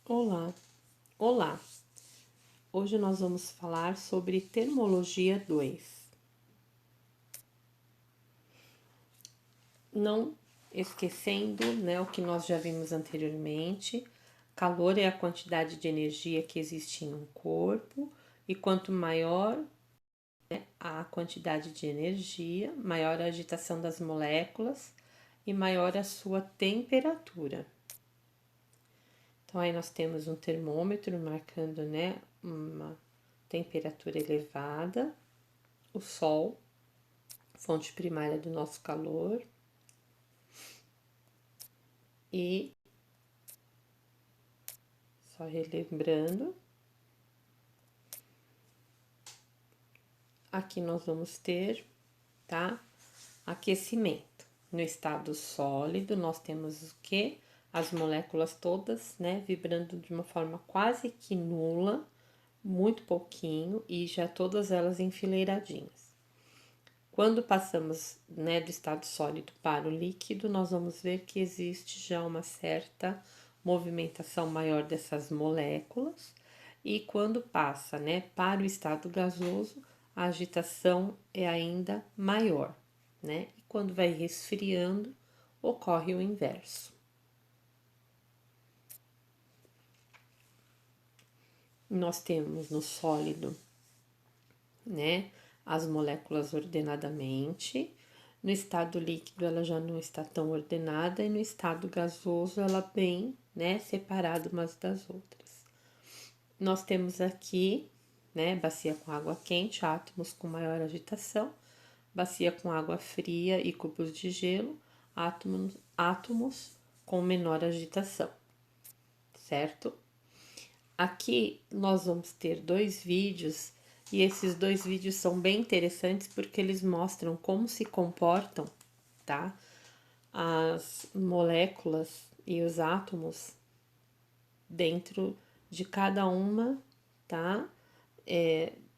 Olá, olá! Hoje nós vamos falar sobre termologia 2. Não esquecendo, né, o que nós já vimos anteriormente, calor é a quantidade de energia que existe em um corpo, e quanto maior a quantidade de energia, maior a agitação das moléculas e maior a sua temperatura. Então, aí nós temos um termômetro marcando, né, uma temperatura elevada, o Sol, fonte primária do nosso calor, e só relembrando, aqui nós vamos ter, tá? Aquecimento. No estado sólido, nós temos o que? As moléculas todas, né, vibrando de uma forma quase que nula, muito pouquinho, e já todas elas enfileiradinhas. Quando passamos, né, do estado sólido para o líquido, nós vamos ver que existe já uma certa movimentação maior dessas moléculas, e quando passa, né, para o estado gasoso, a agitação é ainda maior, né? E quando vai resfriando, ocorre o inverso. Nós temos no sólido, né, as moléculas ordenadamente. No estado líquido, ela já não está tão ordenada, e no estado gasoso, ela bem, né, separada umas das outras. Nós temos aqui, né, bacia com água quente, átomos com maior agitação, bacia com água fria e cubos de gelo, átomos com menor agitação, certo? Aqui nós vamos ter dois vídeos, e esses dois vídeos são bem interessantes porque eles mostram como se comportam, tá? As moléculas e os átomos dentro de cada uma, tá?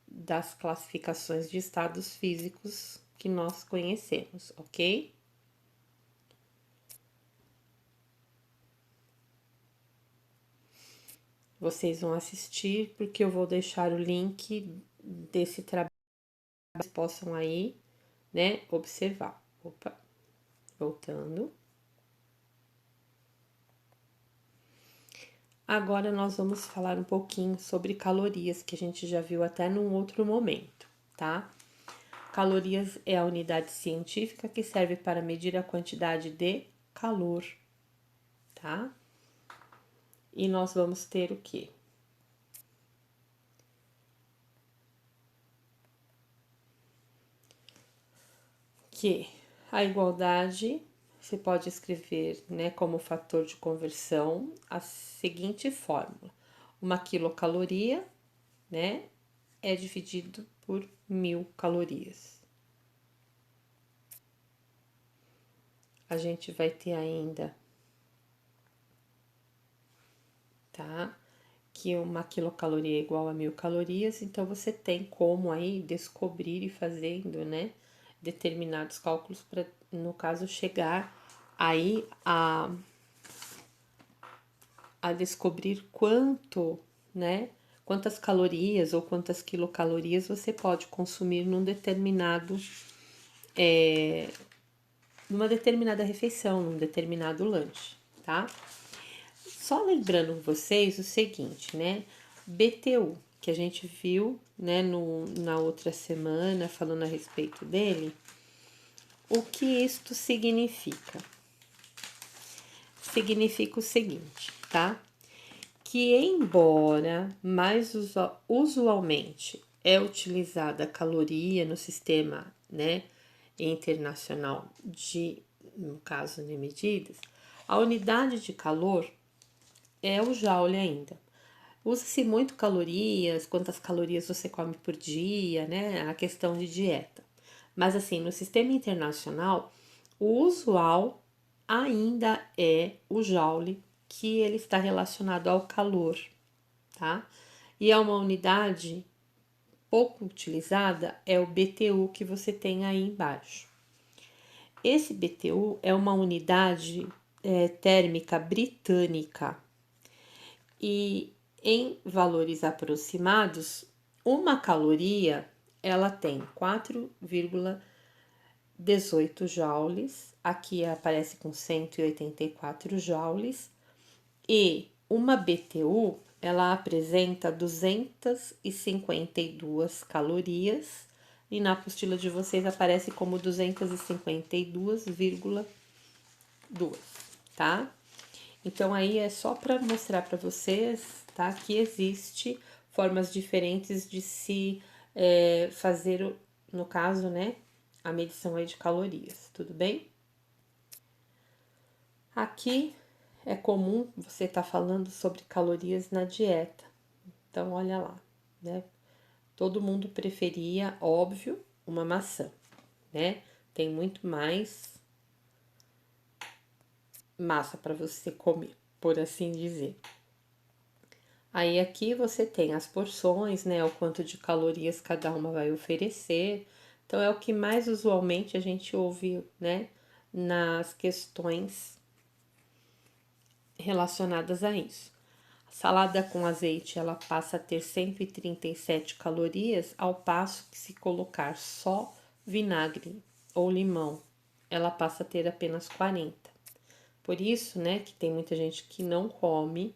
Das classificações de estados físicos que nós conhecemos, ok? Vocês vão assistir porque eu vou deixar o link desse trabalho, vocês possam aí, né, observar. Opa, voltando. Agora nós vamos falar um pouquinho sobre calorias, que a gente já viu até num outro momento, tá? Calorias é a unidade científica que serve para medir a quantidade de calor, tá? E nós vamos ter o quê? Que a igualdade, você pode escrever, né, como fator de conversão a seguinte fórmula: uma quilocaloria, né, é dividido por 1000 calorias. A gente vai ter ainda, tá? Que uma quilocaloria é igual a 1000 calorias, então você tem como aí descobrir e fazendo, né, determinados cálculos para, no caso, chegar aí a descobrir quanto, né, quantas calorias ou quantas quilocalorias você pode consumir numa determinada refeição, num determinado lanche, tá? Só lembrando vocês o seguinte, né? BTU, que a gente viu, né, na outra semana, falando a respeito dele, o que isto significa? Significa o seguinte, tá? Que embora mais usualmente é utilizada a caloria no sistema, né, internacional de, no caso de medidas, a unidade de calor é o joule ainda. Usa-se muito calorias, quantas calorias você come por dia, né? A questão de dieta. Mas assim, no sistema internacional, o usual ainda é o joule, que ele está relacionado ao calor, tá? E é uma unidade pouco utilizada, é o BTU que você tem aí embaixo. Esse BTU é uma unidade térmica britânica. E em valores aproximados, uma caloria ela tem 4,18 joules, aqui aparece com 184 joules, e uma BTU ela apresenta 252 calorias, e na apostila de vocês aparece como 252,2, tá? Então aí é só para mostrar para vocês, tá, que existe formas diferentes de se fazer, no caso, né, a medição aí de calorias, tudo bem? Aqui é comum você estar falando sobre calorias na dieta. Então, olha lá, né? Todo mundo preferia, óbvio, uma maçã, né? Tem muito mais massa para você comer, por assim dizer. Aí aqui você tem as porções, né? O quanto de calorias cada uma vai oferecer. Então é o que mais usualmente a gente ouve, né? Nas questões relacionadas a isso. A salada com azeite ela passa a ter 137 calorias, ao passo que se colocar só vinagre ou limão, ela passa a ter apenas 40. Por isso, né, que tem muita gente que não come,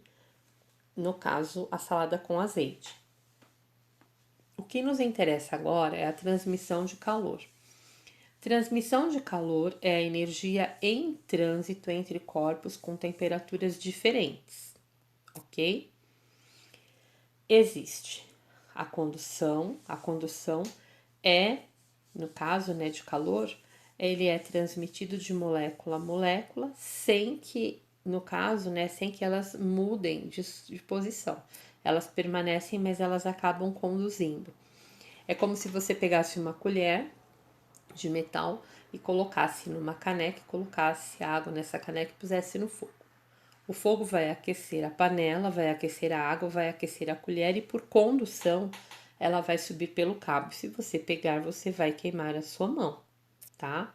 no caso, a salada com azeite. O que nos interessa agora é a transmissão de calor. Transmissão de calor é a energia em trânsito entre corpos com temperaturas diferentes, ok? Existe a condução. A condução é, no caso, né, de calor, ele é transmitido de molécula a molécula sem que, no caso, né, sem que elas mudem de posição. Elas permanecem, mas elas acabam conduzindo. É como se você pegasse uma colher de metal e colocasse numa caneca, colocasse água nessa caneca e pusesse no fogo. O fogo vai aquecer a panela, vai aquecer a água, vai aquecer a colher e por condução ela vai subir pelo cabo. Se você pegar, você vai queimar a sua mão, tá?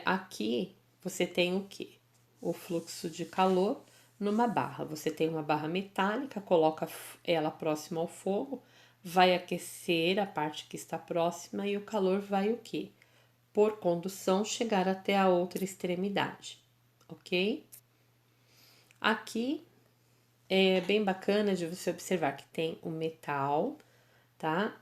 Aqui você tem o que? O fluxo de calor numa barra. Você tem uma barra metálica, coloca ela próxima ao fogo, vai aquecer a parte que está próxima e o calor vai o quê? Por condução chegar até a outra extremidade, ok? Aqui é bem bacana de você observar que tem o metal, tá?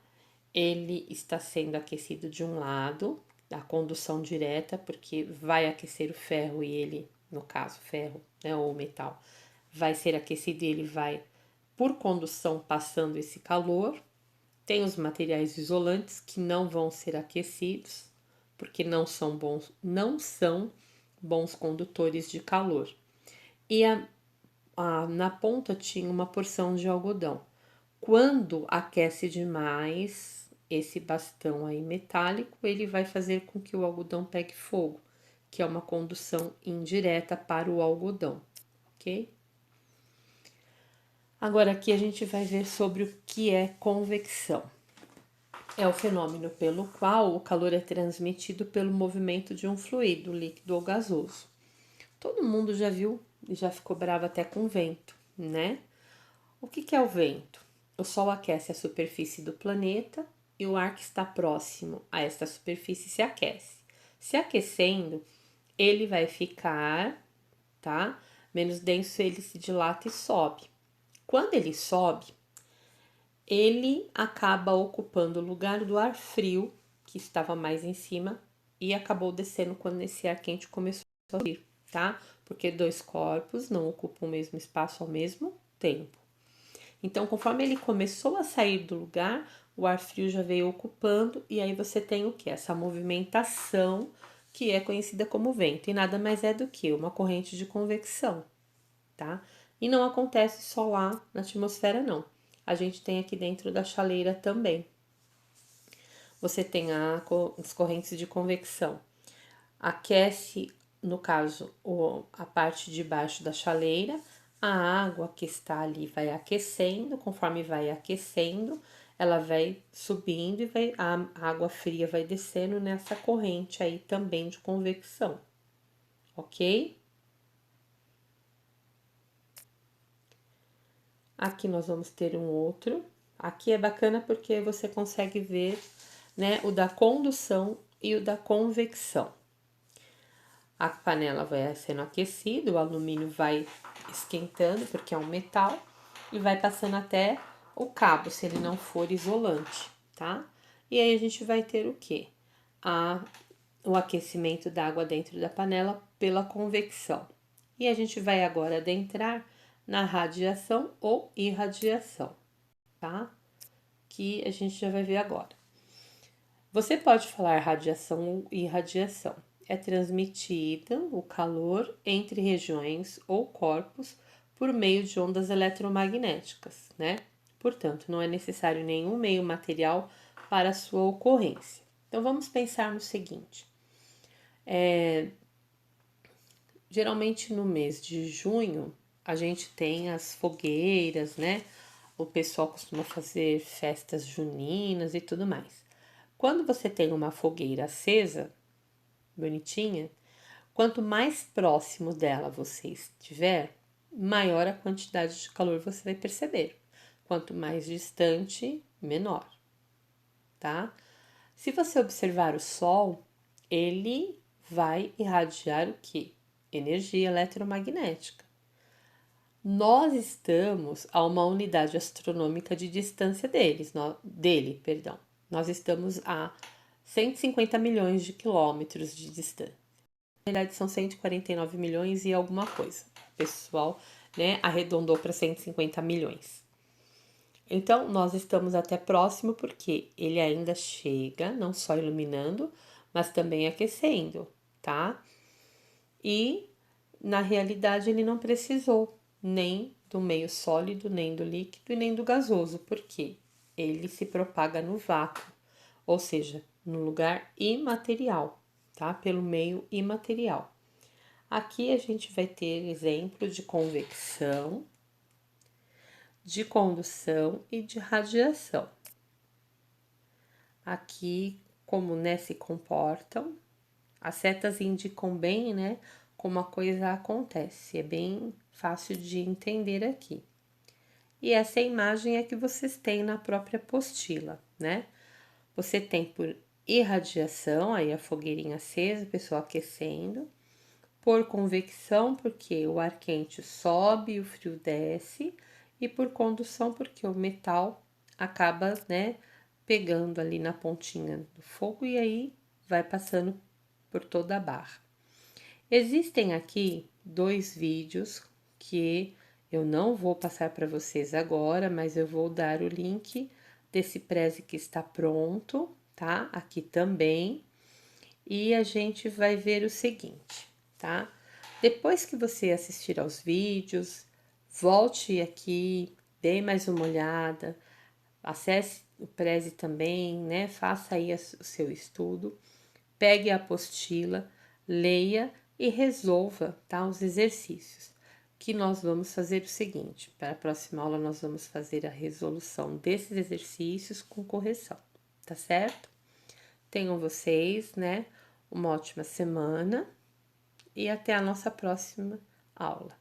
Ele está sendo aquecido de um lado, da condução direta, porque vai aquecer o ferro e ele, no caso, ferro, né, ou metal, vai ser aquecido e ele vai, por condução, passando esse calor. Tem os materiais isolantes que não vão ser aquecidos, porque não são bons condutores de calor. E na ponta tinha uma porção de algodão. Quando aquece demais esse bastão aí metálico, ele vai fazer com que o algodão pegue fogo, que é uma condução indireta para o algodão, ok? Agora aqui a gente vai ver sobre o que é convecção. É o fenômeno pelo qual o calor é transmitido pelo movimento de um fluido, líquido ou gasoso. Todo mundo já viu e já ficou bravo até com vento, né? O que é o vento? O Sol aquece a superfície do planeta e o ar que está próximo a esta superfície se aquece. Se aquecendo, ele vai ficar, tá? Menos denso, ele se dilata e sobe. Quando ele sobe, ele acaba ocupando o lugar do ar frio, que estava mais em cima, e acabou descendo quando esse ar quente começou a subir, tá? Porque dois corpos não ocupam o mesmo espaço ao mesmo tempo. Então, conforme ele começou a sair do lugar, o ar frio já veio ocupando, e aí você tem o que? Essa movimentação que é conhecida como vento, e nada mais é do que uma corrente de convecção, tá? E não acontece só lá na atmosfera, não. A gente tem aqui dentro da chaleira também. Você tem as correntes de convecção. Aquece, no caso, a parte de baixo da chaleira, a água que está ali vai aquecendo, conforme vai aquecendo, ela vai subindo e a água fria vai descendo nessa corrente aí também de convecção, ok? Aqui nós vamos ter um outro. Aqui é bacana porque você consegue ver, né, o da condução e o da convecção. A panela vai sendo aquecida, o alumínio vai esquentando, porque é um metal, e vai passando até o cabo, se ele não for isolante, tá? E aí a gente vai ter o quê? O aquecimento da água dentro da panela pela convecção. E a gente vai agora adentrar na radiação ou irradiação, tá? Que a gente já vai ver agora. Você pode falar radiação ou irradiação. É transmitida o calor entre regiões ou corpos por meio de ondas eletromagnéticas, né? Portanto, não é necessário nenhum meio material para sua ocorrência. Então, vamos pensar no seguinte: geralmente no mês de junho a gente tem as fogueiras, né? O pessoal costuma fazer festas juninas e tudo mais. Quando você tem uma fogueira acesa, bonitinha, quanto mais próximo dela você estiver, maior a quantidade de calor você vai perceber. Quanto mais distante, menor, tá? Se você observar o Sol, ele vai irradiar o quê? Energia eletromagnética. Nós estamos a uma unidade astronômica de distância dele, perdão. Nós estamos a 150 milhões de quilômetros de distância. Na verdade, são 149 milhões e alguma coisa. O pessoal, né, arredondou para 150 milhões. Então, nós estamos até próximo porque ele ainda chega, não só iluminando, mas também aquecendo, tá? E, na realidade, ele não precisou nem do meio sólido, nem do líquido e nem do gasoso, porque ele se propaga no vácuo, ou seja, no lugar imaterial, tá? Pelo meio imaterial. Aqui a gente vai ter exemplo de convecção, de condução e de radiação. Aqui, como, né, se comportam, as setas indicam bem, né, como a coisa acontece. É bem fácil de entender aqui. E essa imagem é que vocês têm na própria apostila, né? Você tem por irradiação, aí a fogueirinha acesa, o pessoal aquecendo. Por convecção, porque o ar quente sobe e o frio desce. E por condução, porque o metal acaba, né, pegando ali na pontinha do fogo e aí vai passando por toda a barra. Existem aqui 2 vídeos que eu não vou passar para vocês agora, mas eu vou dar o link desse preze que está pronto, tá? Aqui também. E a gente vai ver o seguinte, tá? Depois que você assistir aos vídeos, volte aqui, dê mais uma olhada, acesse o Preze também, né? Faça aí o seu estudo, pegue a apostila, leia e resolva, tá? Os exercícios. Que nós vamos fazer o seguinte: para a próxima aula, nós vamos fazer a resolução desses exercícios com correção, tá certo? Tenham vocês, né, uma ótima semana e até a nossa próxima aula.